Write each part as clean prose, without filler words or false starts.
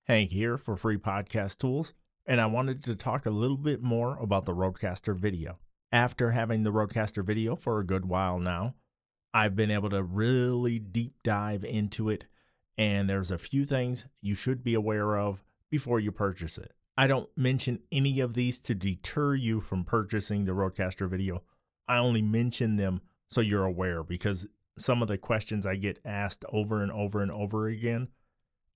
Hank here for Free Podcast Tools, and I wanted to talk a little bit more about the RODECaster video. After having the RODECaster video for a good while now, I've been able to really deep dive into it, and there's a few things you should be aware of before you purchase it. I don't mention any of these to deter you from purchasing the RODECaster video. I only mention them so you're aware, because some of the questions I get asked over and over and over again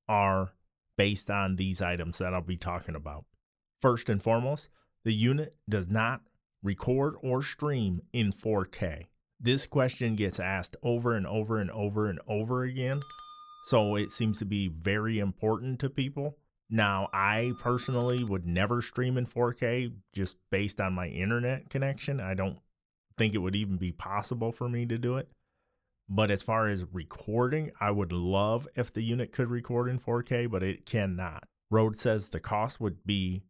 are based on these items that I'll be talking about. First and foremost, the unit does not record or stream in 4K. This question gets asked over and over and over and over again, so it seems to be very important to people. Now, I personally would never stream in 4K just based on my internet connection. I don't think it would even be possible for me to do it. But as far as recording, I would love if the unit could record in 4K, but it cannot. Rode says the cost would be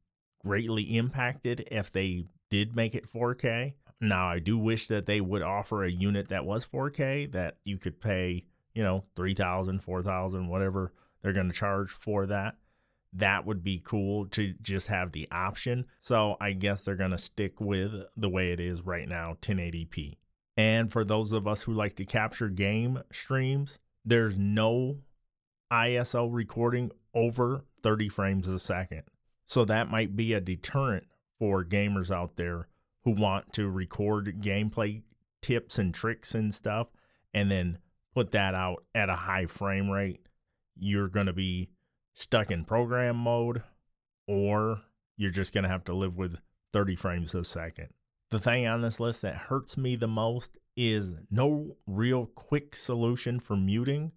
greatly impacted if they did make it 4K. Now, I do wish that they would offer a unit that was 4K that you could pay, $3,000, $4,000, whatever they're going to charge for that. That would be cool to just have the option. So I guess they're going to stick with the way it is right now, 1080p. And for those of us who like to capture game streams, there's no ISO recording over 30 frames a second. So that might be a deterrent for gamers out there who want to record gameplay tips and tricks and stuff and then put that out at a high frame rate. You're going to be stuck in program mode, or you're just going to have to live with 30 frames a second. The thing on this list that hurts me the most is no real quick solution for muting.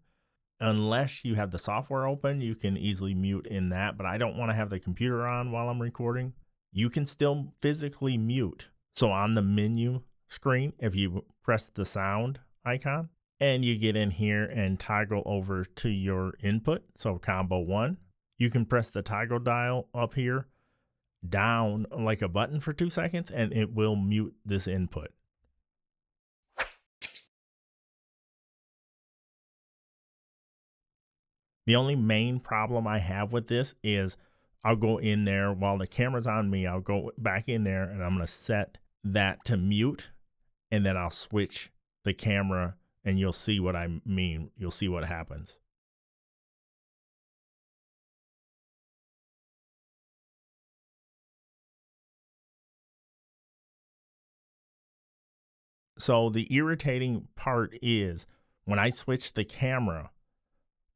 Unless you have the software open, you can easily mute in that, but I don't want to have the computer on while I'm recording. You can still physically mute. So on the menu screen, if you press the sound icon and you get in here and toggle over to your input, so combo 1, you can press the toggle dial up here down like a button for 2 seconds and it will mute this input. The only main problem I have with this is I'll go in there while the camera's on me. I'll go back in there and I'm going to set that to mute, and then I'll switch the camera and you'll see what I mean. You'll see what happens. So the irritating part is when I switch the camera,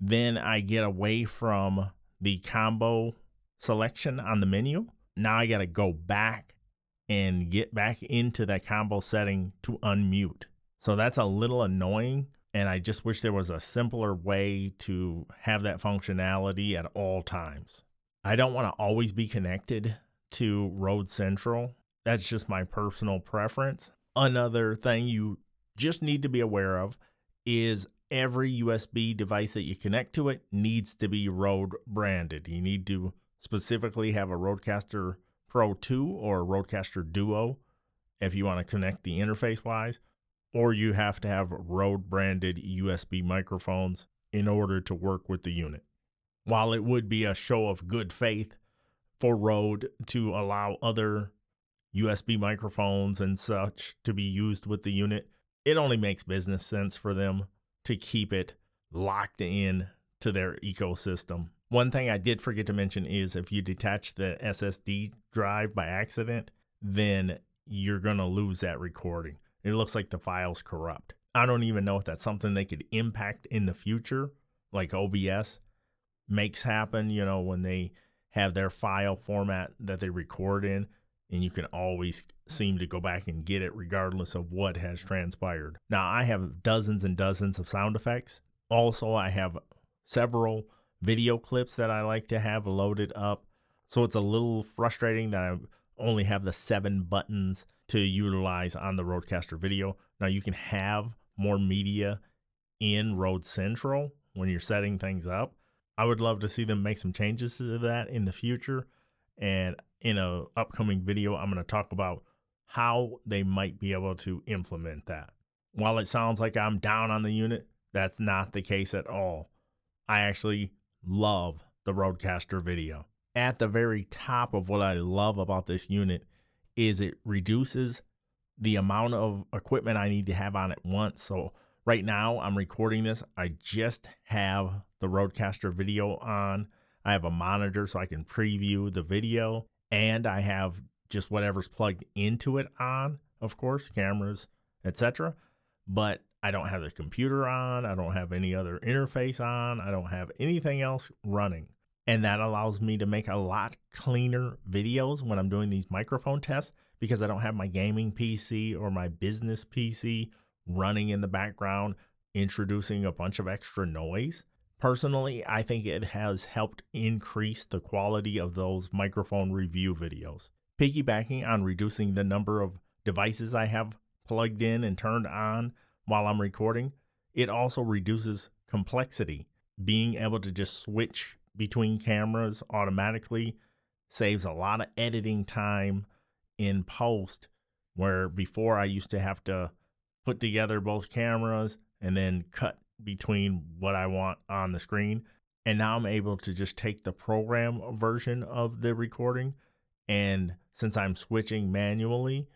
then I get away from the combo selection on the menu. Now I got to go back and get back into that combo setting to unmute. So that's a little annoying, and I just wish there was a simpler way to have that functionality at all times. I don't want to always be connected to Rode Central. That's just my personal preference. Another thing you just need to be aware of is every USB device that you connect to it needs to be Rode branded. You need to specifically have a RODECaster Pro 2 or a RODECaster Duo if you want to connect the interface wise, or you have to have Rode branded USB microphones in order to work with the unit. While it would be a show of good faith for Rode to allow other USB microphones and such to be used with the unit, it only makes business sense for them to keep it locked in to their ecosystem. One thing I did forget to mention is if you detach the SSD drive by accident, then you're going to lose that recording. It looks like the file's corrupt. I don't even know if that's something they could impact in the future, like OBS makes happen, when they have their file format that they record in, and you can always seem to go back and get it regardless of what has transpired. Now, I have dozens and dozens of sound effects. Also, I have several video clips that I like to have loaded up. So it's a little frustrating that I only have the 7 buttons to utilize on the RODECaster video. Now, you can have more media in Rode Central when you're setting things up. I would love to see them make some changes to that in the future. And in an upcoming video, I'm going to talk about how they might be able to implement that. While it sounds like I'm down on the unit, that's not the case at all. I actually love the RODECaster video. At the very top of what I love about this unit is it reduces the amount of equipment I need to have on at once. So right now I'm recording this. I just have the RODECaster video on. I have a monitor so I can preview the video, and I have just whatever's plugged into it on, of course, cameras, etc. But I don't have the computer on. I don't have any other interface on. I don't have anything else running. And that allows me to make a lot cleaner videos when I'm doing these microphone tests, because I don't have my gaming PC or my business PC running in the background, introducing a bunch of extra noise. Personally, I think it has helped increase the quality of those microphone review videos. Piggybacking on reducing the number of devices I have plugged in and turned on while I'm recording, it also reduces complexity. Being able to just switch between cameras automatically saves a lot of editing time in post, where before I used to have to put together both cameras and then cut between what I want on the screen. And now I'm able to just take the program version of the recording, and since I'm switching manually,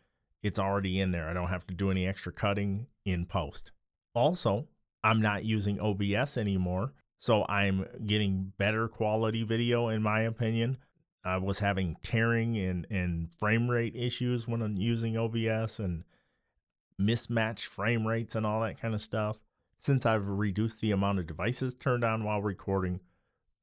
it's already in there. I don't have to do any extra cutting in post. Also, I'm not using OBS anymore, so I'm getting better quality video in my opinion. I was having tearing and frame rate issues when I'm using OBS, and mismatched frame rates and all that kind of stuff. Since I've reduced the amount of devices turned on while recording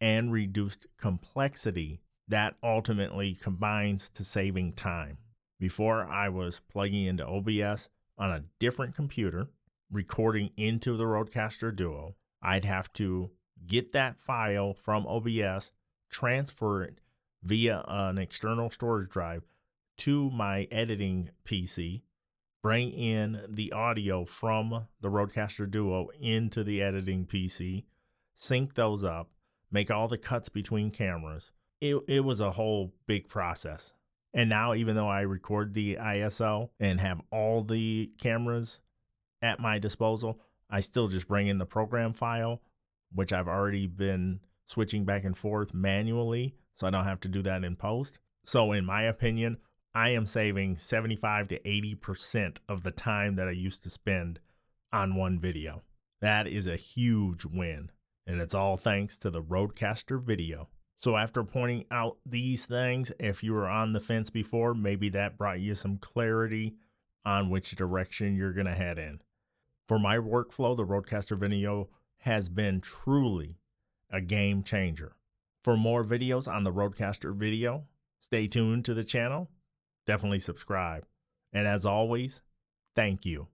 and reduced complexity, that ultimately combines to saving time. Before, I was plugging into OBS on a different computer, recording into the RODECaster Duo. I'd have to get that file from OBS, transfer it via an external storage drive to my editing PC, bring in the audio from the RODECaster Duo into the editing PC, sync those up, make all the cuts between cameras. It was a whole big process. And now, even though I record the ISO and have all the cameras at my disposal, I still just bring in the program file, which I've already been switching back and forth manually, so I don't have to do that in post. So in my opinion, I am saving 75 to 80% of the time that I used to spend on one video. That is a huge win, and it's all thanks to the RODECaster video. So after pointing out these things, if you were on the fence before, maybe that brought you some clarity on which direction you're going to head in. For my workflow, the RODECaster video has been truly a game changer. For more videos on the RODECaster video, stay tuned to the channel. Definitely subscribe. And as always, thank you.